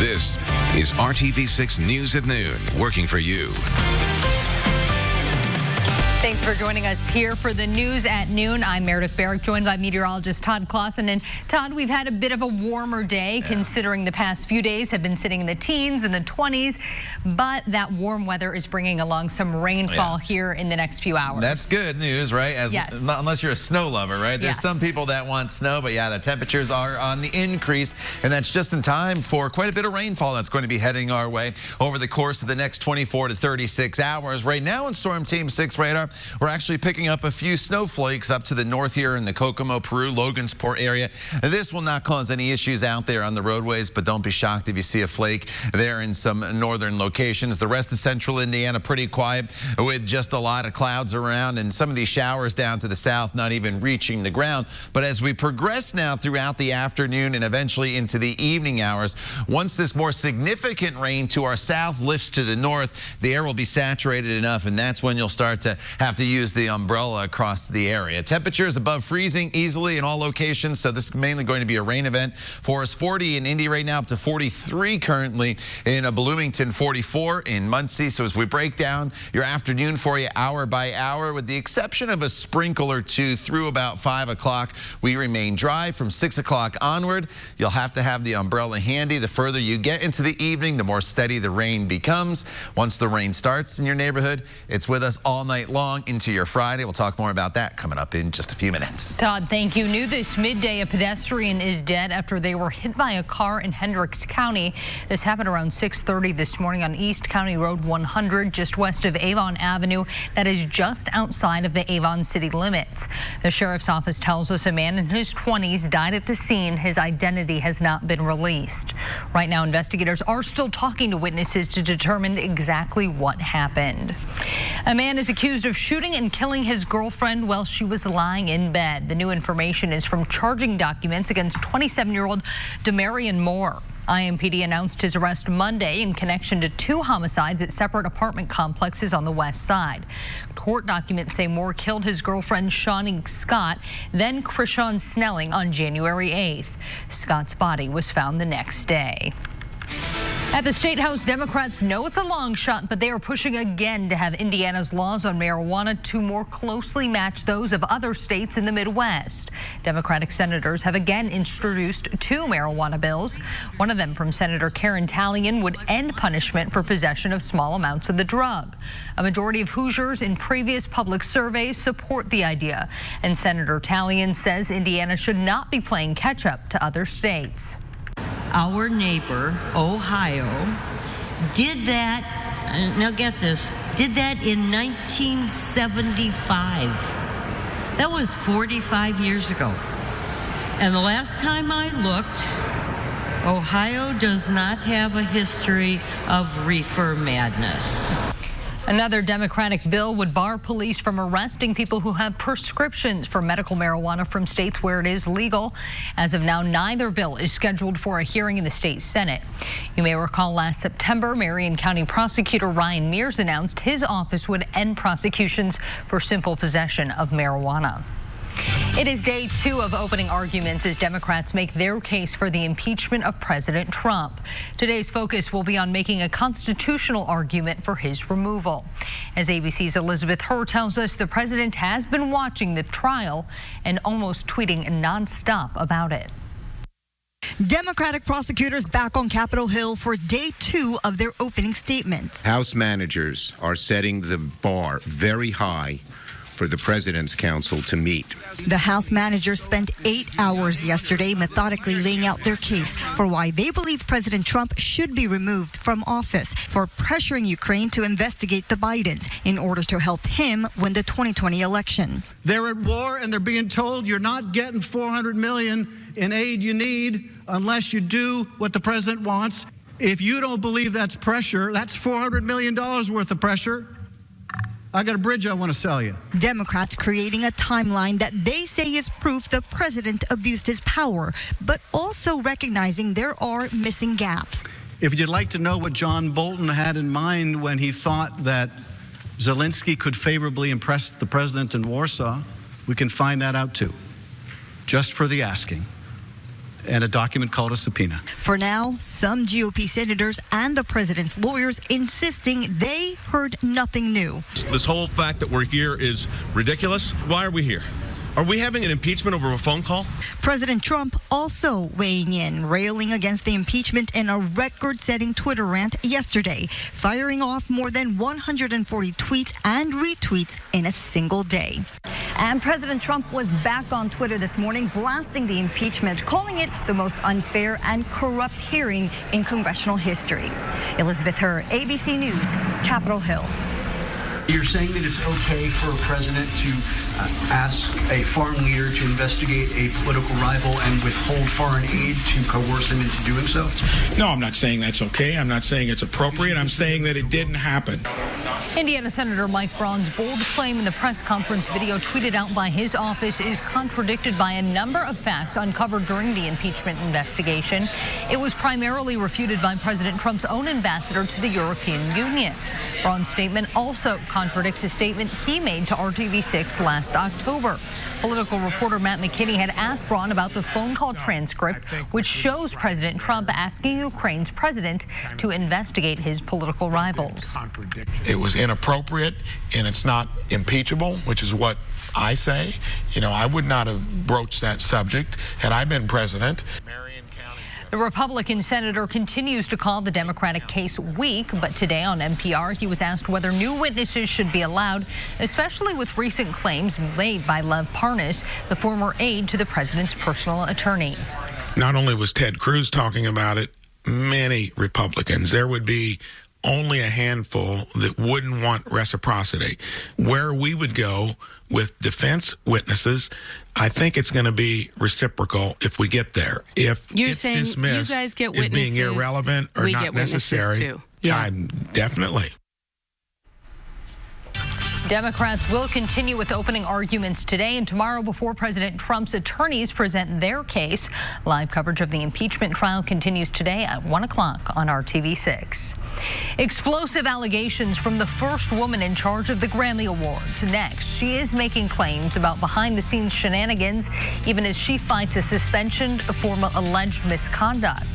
This is RTV6 News at Noon, working for you. Thanks for joining us here for the news at noon. I'm Meredith Barrick, joined by meteorologist Todd Clausen. And Todd, we've had a bit of a warmer day, considering the past few days have been sitting in the teens and the 20s. But that warm weather is bringing along some rainfall here in the next few hours. That's good news, right? Unless you're a snow lover, right? There's some people that want snow, but yeah, the temperatures are on the increase. And that's just in time for quite a bit of rainfall that's going to be heading our way over the course of the next 24 to 36 hours. Right now on Storm Team 6 radar, we're actually picking up a few snowflakes up to the north here in the Kokomo, Peru, Logansport area. This will not cause any issues out there on the roadways, but don't be shocked if you see a flake there in some northern locations. The rest of central Indiana pretty quiet with just a lot of clouds around and some of these showers down to the south not even reaching the ground. But as we progress now throughout the afternoon and eventually into the evening hours, once this more significant rain to our south lifts to the north, the air will be saturated enough, and that's when you'll start to have to use the umbrella across the area. Temperatures above freezing easily in all locations, so this is mainly going to be a rain event for us. 40 in Indy right now, up to 43 currently in Bloomington, 44 in Muncie. So as we break down your afternoon for you hour by hour, with the exception of a sprinkle or two through about 5 o'clock, we remain dry. From 6 o'clock onward, you'll have to have the umbrella handy. The further you get into the evening, the more steady the rain becomes. Once the rain starts in your neighborhood, it's with us all night long into your Friday. We'll talk more about that coming up in just a few minutes. Todd, thank you. New this midday, a pedestrian is dead after they were hit by a car in Hendricks County. This happened around 6:30 this morning on East County Road 100, just west of Avon Avenue. That is just outside of the Avon city limits. The sheriff's office tells us a man in his 20s died at the scene. His identity has not been released. Right now, investigators are still talking to witnesses to determine exactly what happened. A man is accused of shooting and killing his girlfriend while she was lying in bed. The new information is from charging documents against 27-year-old Demarion Moore. IMPD announced his arrest Monday in connection to 2 homicides at separate apartment complexes on the west side. Court documents say Moore killed his girlfriend Shawnee Scott, then Krishan Snelling on January 8th. Scott's body was found the next day. At the State House, Democrats know it's a long shot, but they are pushing again to have Indiana's laws on marijuana to more closely match those of other states in the Midwest. Democratic senators have again introduced 2 marijuana bills. One of them from Senator Karen Talion would end punishment for possession of small amounts of the drug. A majority of Hoosiers in previous public surveys support the idea, and Senator Talion says Indiana should not be playing catch up to other states. Our neighbor, Ohio, did that, now get this, did that in 1975. That was 45 years ago. And the last time I looked, Ohio does not have a history of reefer madness. Another Democratic bill would bar police from arresting people who have prescriptions for medical marijuana from states where it is legal. As of now, neither bill is scheduled for a hearing in the state Senate. You may recall last September, Marion County Prosecutor Ryan Mears announced his office would end prosecutions for simple possession of marijuana. It is day 2 of opening arguments as Democrats make their case for the impeachment of President Trump. Today's focus will be on making a constitutional argument for his removal. As ABC's Elizabeth Herr tells us, the president has been watching the trial and almost tweeting nonstop about it. Democratic prosecutors back on Capitol Hill for day 2 of their opening statements. House managers are setting the bar very high for the President's Council to meet. The House managers spent 8 hours yesterday methodically laying out their case for why they believe President Trump should be removed from office for pressuring Ukraine to investigate the Bidens in order to help him win the 2020 election. They're at war and they're being told you're not getting $400 million in aid you need unless you do what the president wants. If you don't believe that's pressure, that's $400 million worth of pressure. I got a bridge I want to sell you. Democrats creating a timeline that they say is proof the president abused his power, but also recognizing there are missing gaps. If you'd like to know what John Bolton had in mind when he thought that Zelensky could favorably impress the president in Warsaw, we can find that out too, just for the asking. and a document called a subpoena. For now, some GOP senators and the president's lawyers insisting they heard nothing new. This whole fact that we're here is ridiculous. Why are we here? Are we having an impeachment over a phone call? President Trump also weighing in, railing against the impeachment in a record-setting Twitter rant yesterday, firing off more than 140 tweets and retweets in a single day. And President Trump was back on Twitter this morning, blasting the impeachment, calling it the most unfair and corrupt hearing in congressional history. Elizabeth Herr, ABC News, Capitol Hill. You're saying that it's okay for a president to ask a foreign leader to investigate a political rival and withhold foreign aid to coerce him into doing so? No, I'm not saying that's okay. I'm not saying it's appropriate. I'm saying that it didn't happen. Indiana Senator Mike Braun's bold claim in the press conference video tweeted out by his office is contradicted by a number of facts uncovered during the impeachment investigation. It was primarily refuted by President Trump's own ambassador to the European Union. Braun's statement also contradicts a statement he made to RTV6 last October. Political reporter Matt McKinney had asked Braun about the phone call transcript, which shows President Trump asking Ukraine's president to investigate his political rivals. It was inappropriate, and it's not impeachable, which is what I say. I would not have broached that subject had I been president. The Republican senator continues to call the Democratic case weak, but today on NPR, he was asked whether new witnesses should be allowed, especially with recent claims made by Lev Parnas, the former aide to the president's personal attorney. Not only was Ted Cruz talking about it, many Republicans. There would be only a handful that wouldn't want reciprocity. Where we would go with defense witnesses, I think it's going to be reciprocal if we get there. If it's dismissed you guys get as being irrelevant or not necessary, yeah, definitely. Democrats will continue with opening arguments today and tomorrow before President Trump's attorneys present their case. Live coverage of the impeachment trial continues today at 1 o'clock on RTV6. Explosive allegations from the first woman in charge of the Grammy Awards. Next, she is making claims about behind-the-scenes shenanigans, even as she fights a suspension for alleged misconduct.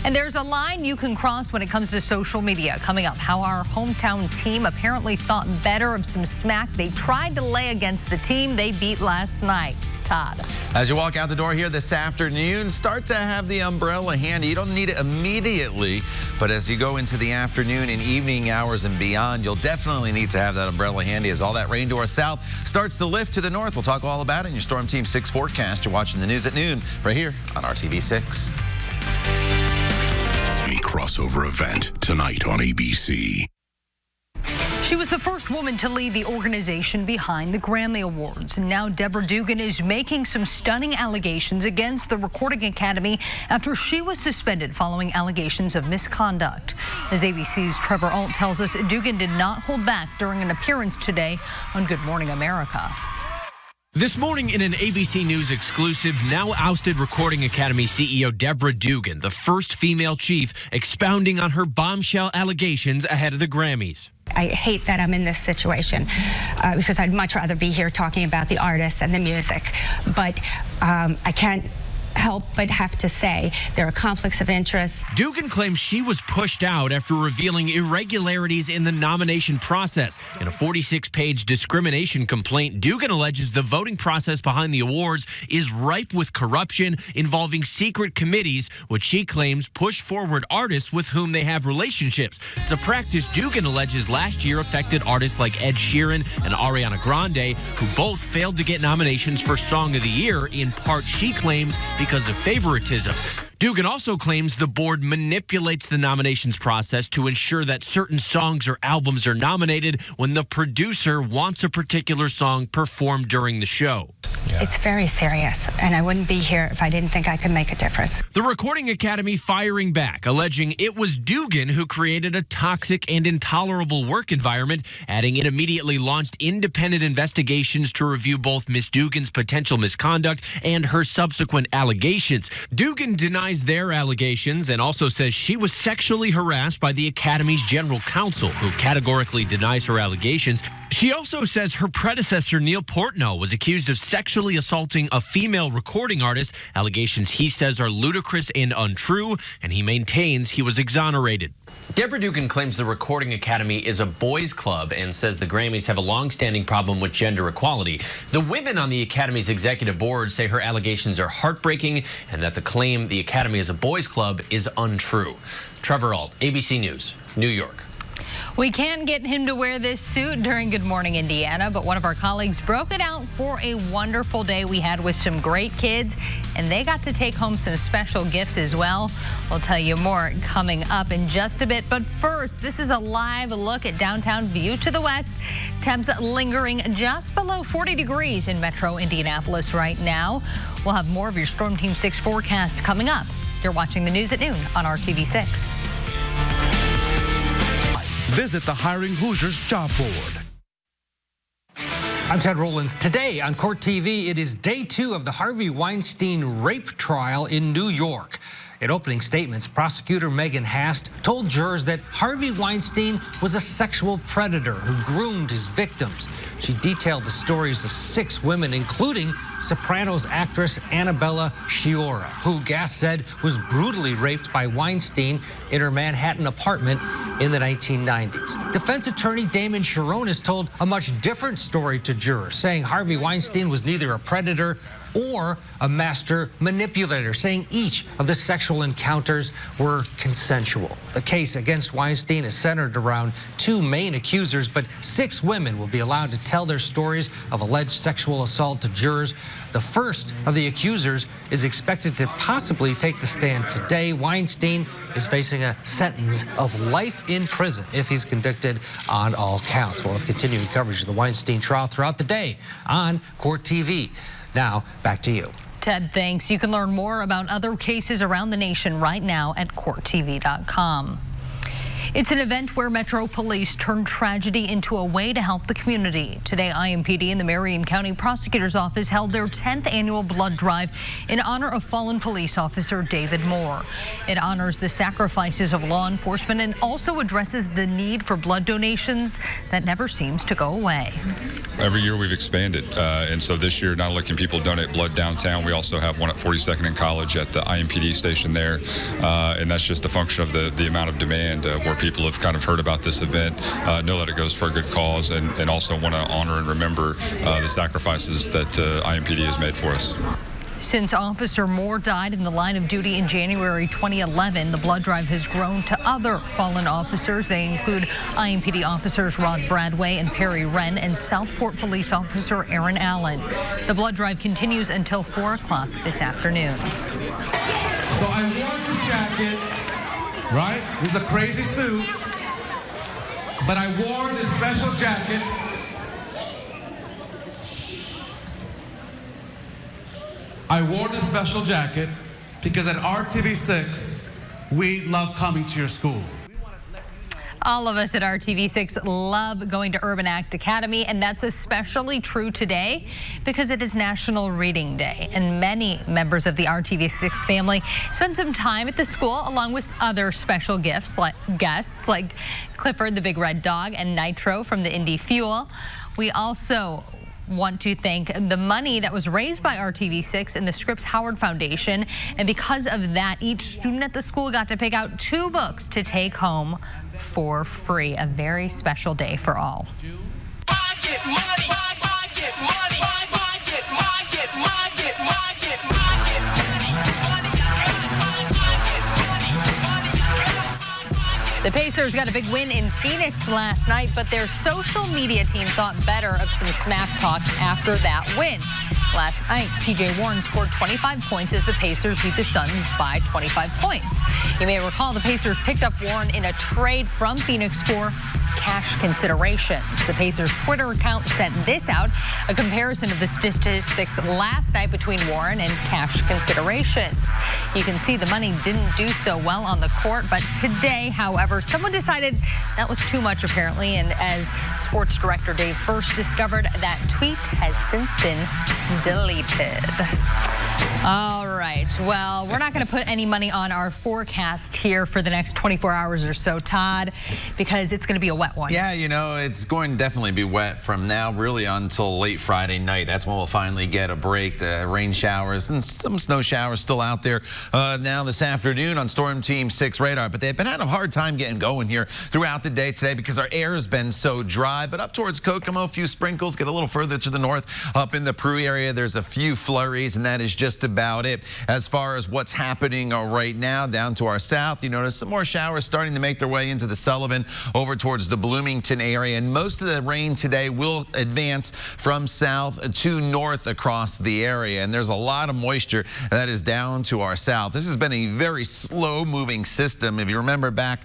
And there's a line you can cross when it comes to social media. Coming up, how our hometown team apparently thought better of some smack they tried to lay against the team they beat last night. Todd. As you walk out the door here this afternoon, start to have the umbrella handy. You don't need it immediately, but as you go into the afternoon and evening hours and beyond, you'll definitely need to have that umbrella handy as all that rain to our south starts to lift to the north. We'll talk all about it in your Storm Team 6 forecast. You're watching the news at noon right here on RTV6. Crossover event tonight on ABC. She was the first woman to lead the organization behind the Grammy Awards. And now Deborah Dugan is making some stunning allegations against the Recording Academy after she was suspended following allegations of misconduct. As ABC's Trevor Alt tells us, Dugan did not hold back during an appearance today on Good Morning America. This morning in an ABC News exclusive, now ousted Recording Academy CEO Deborah Dugan, the first female chief, expounding on her bombshell allegations ahead of the Grammys. I hate that I'm in this situation because I'd much rather be here talking about the artists and the music. But I can't help but have to say there are conflicts of interest. Dugan claims she was pushed out after revealing irregularities in the nomination process. In a 46-page discrimination complaint, Dugan alleges the voting process behind the awards is ripe with corruption involving secret committees, which she claims push forward artists with whom they have relationships. It's a practice Dugan alleges last year affected artists like Ed Sheeran and Ariana Grande, who both failed to get nominations for Song of the Year, in part, she claims, because of favoritism. Dugan also claims the board manipulates the nominations process to ensure that certain songs or albums are nominated when the producer wants a particular song performed during the show. Yeah. It's very serious, and I wouldn't be here if I didn't think I could make a difference. The Recording Academy firing back, alleging it was Dugan who created a toxic and intolerable work environment, adding it immediately launched independent investigations to review both Miss Dugan's potential misconduct and her subsequent allegations. Dugan denies their allegations and also says she was sexually harassed by the Academy's general counsel, who categorically denies her allegations. She also says her predecessor, Neil Portnow, was accused of sexual sexually assaulting a female recording artist. Allegations he says are ludicrous and untrue, and he maintains he was exonerated. Deborah Dugan claims the Recording Academy is a boys' club and says the Grammys have a long-standing problem with gender equality. The women on the Academy's executive board say her allegations are heartbreaking and that the claim the Academy is a boys' club is untrue. Trevor Ault, ABC News, New York. We can't get him to wear this suit during Good Morning Indiana, but one of our colleagues broke it out for a wonderful day we had with some great kids, and they got to take home some special gifts as well. We'll tell you more coming up in just a bit, but first, this is a live look at downtown view to the west. Temps lingering just below 40 degrees in metro Indianapolis right now. We'll have more of your Storm Team 6 forecast coming up. You're watching the news at noon on RTV6. Visit the Hiring Hoosiers job board. I'm Ted Rollins. Today on Court TV, it is day 2 of the Harvey Weinstein rape trial in New York. In opening statements, prosecutor Megan Hast told jurors that Harvey Weinstein was a sexual predator who groomed his victims. She detailed the stories of 6 women, including Sopranos actress Annabella Sciorra, who Gast said was brutally raped by Weinstein in her Manhattan apartment in the 1990s. Defense attorney Damon Sharonis told a much different story to jurors, saying Harvey Weinstein was neither a predator or a master manipulator, saying each of the sexual encounters were consensual. The case against Weinstein is centered around 2 main accusers, but 6 women will be allowed to tell their stories of alleged sexual assault to jurors. The first of the accusers is expected to possibly take the stand today. Weinstein is facing a sentence of life in prison if he's convicted on all counts. We'll have continuing coverage of the Weinstein trial throughout the day on Court TV. Now, back to you. Ted, thanks. You can learn more about other cases around the nation right now at courttv.com. It's an event where Metro Police turned tragedy into a way to help the community. Today, IMPD and the Marion County Prosecutor's Office held their 10th annual blood drive in honor of fallen police officer David Moore. It honors the sacrifices of law enforcement and also addresses the need for blood donations that never seems to go away. Every year we've expanded, and so this year, not only can people donate blood downtown, we also have one at 42nd and College at the IMPD station there, and that's just a function of the amount of demand where people have kind of heard about this event, know that it goes for a good cause, and also want to honor and remember the sacrifices that IMPD has made for us. Since Officer Moore died in the line of duty in January 2011, the blood drive has grown to other fallen officers. They include IMPD officers Rod Bradway and Perry Wren and Southport Police Officer Aaron Allen. The blood drive continues until 4 o'clock this afternoon. So I wore this jacket, right? This is a crazy suit, but I wore this special jacket because at RTV6, we love coming to your school. All of us at RTV6 love going to Urban Act Academy, and that's especially true today because it is National Reading Day, and many members of the RTV6 family spend some time at the school along with other special guests like Clifford the Big Red Dog and Nitro from the Indy Fuel. We also want to thank the money that was raised by RTV6 and the Scripps Howard Foundation, and because of that, each student at the school got to pick out 2 books to take home for free. A very special day for all. The Pacers got a big win in Phoenix last night, but their social media team thought better of some smack talk after that win. Last night, TJ Warren scored 25 points as the Pacers beat the Suns by 25 points. You may recall the Pacers picked up Warren in a trade from Phoenix for cash considerations. The Pacers Twitter account sent this out, a comparison of the statistics last night between Warren and cash considerations. You can see the money didn't do so well on the court, but today, however, someone decided that was too much apparently, and as sports director Dave First discovered, that tweet has since been deleted. All right. Well, we're not going to put any money on our forecast here for the next 24 hours or so, Todd, because it's going to be a wet one. Yeah, you know, it's going to definitely be wet from now really until late Friday night. That's when we'll finally get a break. The rain showers and some snow showers still out there now this afternoon on Storm Team 6 radar. But they've been having a hard time getting going here throughout the day today because our air has been so dry. But up towards Kokomo, a few sprinkles. Get a little further to the north. Up in the Peru area, there's a few flurries, and that is just about it. As far as what's happening right now down to our south, you notice some more showers starting to make their way into the Sullivan over towards the Bloomington area. And most of the rain today will advance from south to north across the area. And there's a lot of moisture that is down to our south. This has been a very slow moving system. If you remember back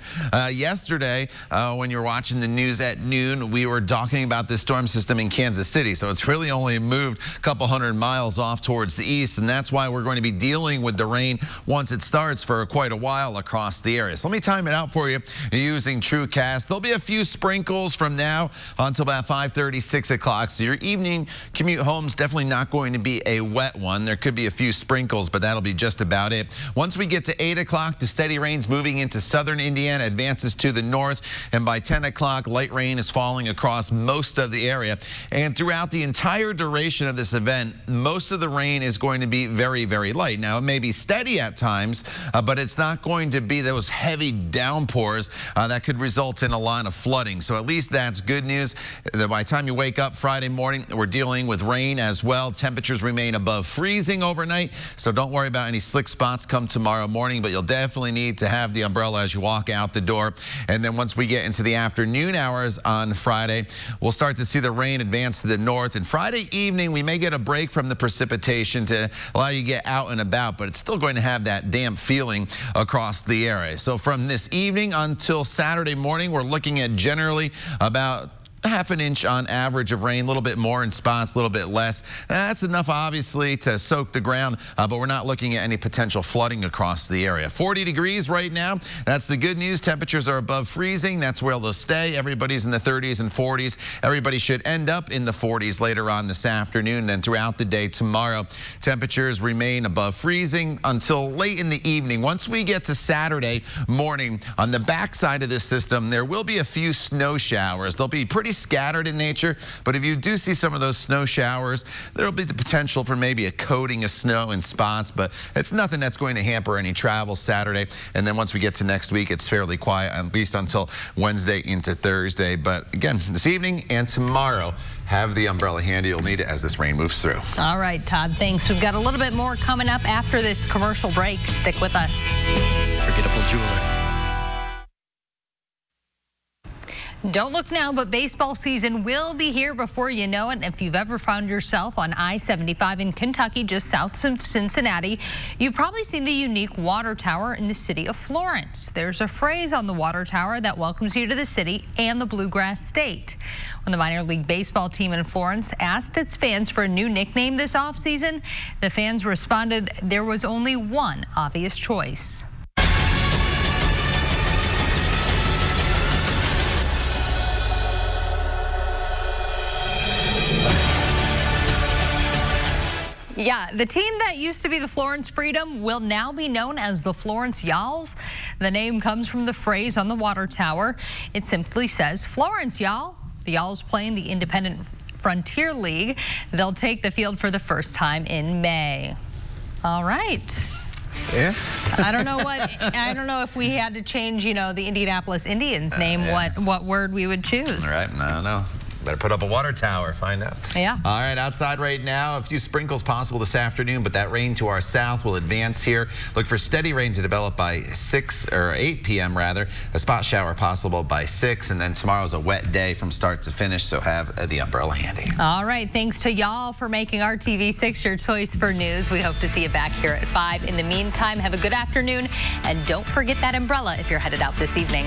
yesterday when you were watching the news at noon, we were talking about this storm system in Kansas City. So it's really only moved a couple hundred miles off towards the east. And that's why we're going to be dealing with the rain once it starts for quite a while across the area. So let me time it out for you using TrueCast. There'll be a few sprinkles from now until about 5:30, 6 o'clock. So your evening commute home's definitely not going to be a wet one. There could be a few sprinkles, but that'll be just about it. Once we get to 8 o'clock, the steady rain's moving into southern Indiana, advances to the north, and by 10 o'clock, light rain is falling across most of the area. And throughout the entire duration of this event, most of the rain is going to be very, very light. Now, it may be steady at times, but it's not going to be those heavy downpours that could result in a lot of flooding. So at least that's good news. By the time you wake up Friday morning, we're dealing with rain as well. Temperatures remain above freezing overnight, so don't worry about any slick spots come tomorrow morning, but you'll definitely need to have the umbrella as you walk out the door. And then once we get into the afternoon hours on Friday, we'll start to see the rain advance to the north. And Friday evening, we may get a break from the precipitation to allow you to get out and about, but it's still going to have that damp feeling across the area. So from this evening until Saturday morning, we're looking at generally about half an inch on average of rain, a little bit more in spots, a little bit less. That's enough, obviously, to soak the ground, but we're not looking at any potential flooding across the area. 40 degrees right now. That's the good news. Temperatures are above freezing. That's where they'll stay. Everybody's in the 30s and 40s. Everybody should end up in the 40s later on this afternoon. Then throughout the day tomorrow, temperatures remain above freezing until late in the evening. Once we get to Saturday morning, on the backside of this system, there will be a few snow showers. They'll be pretty scattered in nature, but if you do see some of those snow showers, there'll be the potential for maybe a coating of snow in spots, but it's nothing that's going to hamper any travel Saturday. And then once we get to next week, it's fairly quiet, at least until Wednesday into Thursday. But again, this evening and tomorrow, have the umbrella handy. You'll need it as this rain moves through. All right, Todd, thanks. We've got a little bit more coming up after this commercial break. Stick with us. Forgettable jeweler. Don't look now, but baseball season will be here before you know it. If you've ever found yourself on I-75 in Kentucky, just south of Cincinnati, you've probably seen the unique water tower in the city of Florence. There's a phrase on the water tower that welcomes you to the city and the Bluegrass State. When the minor league baseball team in Florence asked its fans for a new nickname this offseason, the fans responded there was only one obvious choice. Yeah, the team that used to be the Florence Freedom will now be known as the Florence Y'alls. The name comes from the phrase on the water tower. It simply says, Florence, y'all. The Y'alls play in the Independent Frontier League. They'll take the field for the first time in May. All right. Yeah. I don't know if we had to change, the Indianapolis Indians name, yeah. what word we would choose. All right, I don't know. Better put up a water tower, find out. Yeah. All right, outside right now, a few sprinkles possible this afternoon, but that rain to our south will advance here. Look for steady rain to develop by 8 p.m. rather. A spot shower possible by 6, and then tomorrow's a wet day from start to finish, so have the umbrella handy. All right, thanks to y'all for making RTV6 your choice for news. We hope to see you back here at 5. In the meantime, have a good afternoon, and don't forget that umbrella if you're headed out this evening.